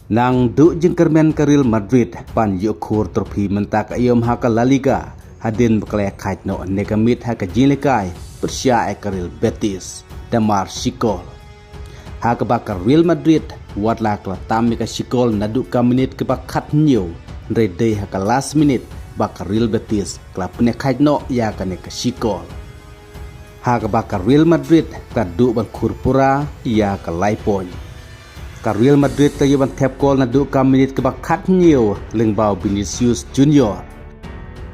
Nang du jengkermen ke Real Madrid pan yukur trofi mentak ayom haka La Liga hadin beklaya kait no negamit haka jinlekai persya ke Real Betis damar Sikol. Haka bakar Real Madrid watlah kelatam ka Sikol nadu ka menit ke bakat new redai haka last minute bakar Real Betis kelap kait no ya ka Sikol. Haka bakar Real Madrid kadu ban kurpura ya ka laipon. Real Madrid tayo ban tap call na du ka minit ke bakat new lengbau Vinicius Junior.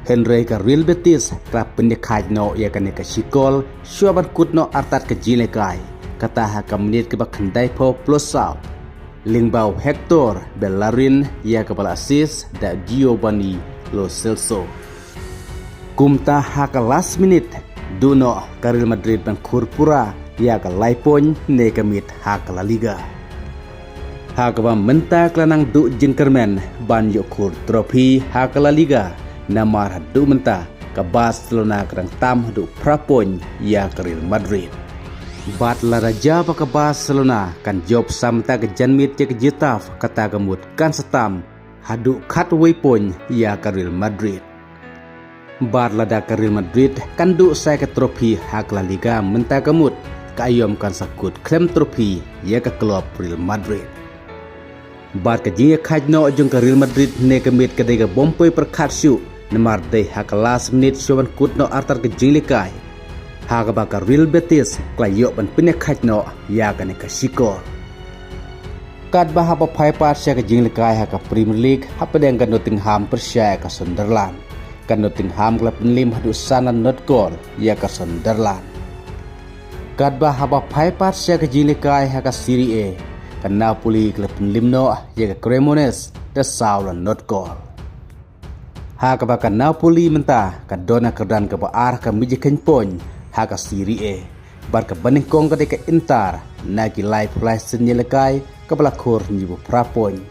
Henry ka Real Betis klap pendekat no ya kan ka Sikol syaban kut no artat ke jilekai kata ha ka minit ke bakandai po plus out. Lengbau Hector Bellerin ya ka bal assist da Giovanni Lo Celso. Kumta ha ka last minute du no ka Real Madrid ban kurpura ya ka laipon ne ka mit ha ka La Liga. Hakaba menta kelanang du jengkermen ban yukur trofi hak La Liga namar du menta ke Barcelona kerang tam du prapon ya ke Real Madrid. Bat la raja ke Barcelona kan job samta ke janmit ke Getafe kata kemut kan setam hadu kat waypon ya ke Real Madrid. Bat lada ke Real Madrid kan du saya ke trofi hak La Liga menta kemut kayom kan sakut klaim trofi ya ke klub Real Madrid. Bat ke jia kaj no jung ke Real Madrid ne kemit ke dega bompoi perkatsu nemar dei hak last minute syaban kut no artar ke jilikai. Hak baka Real Betis klayok ban pineh kaj no ya kan ke Sikol. Kad bah apa pai pat sya ke jilikai hak Premier League hapa deng ke Nottingham persya ke Sunderland. Kan Nottingham klub penlim hadu sana not goal ya ke Sunderland. Kad bah apa pai pat sya ke jilikai hak Serie A. Kan Napoli klub penlimno ya ke Cremonese da Saul not goal. Ha ka baka Napoli menta ka dona kerdan ke baar ka mijikan pon ha ka Serie A. Bar ka baning kong ka de ka Inter nagi live flash senyelekai ka balakor nyibu prapon.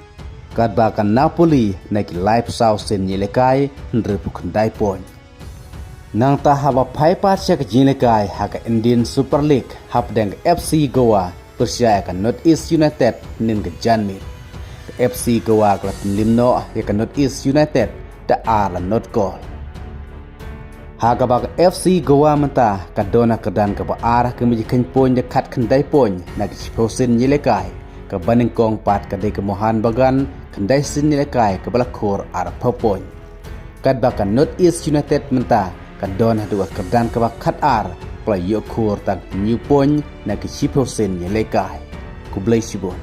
Kad baka Napoli nagi live saw senyelekai ndrepu kendai pon. Nang ta ha ba pai pat sya ka jinlekai ha ka Indian Super League hap deng FC Goa persya akan North East United nin ke janmit. FC Goa klub limno akan North East United da ala not goal. Haga bak FC Goa menta kadona kedan ke baarah ke mijikan pon dekat kendai pon nagi siposin yilekai ke baning kong pat ke ke mohan bagan kendai sin yilekai ke balakor arah popon. Kad bakan North East United menta kadona dua kedan ke bakat ar play yokur tan new pon nagi siposin yilekai. Kublai sibon.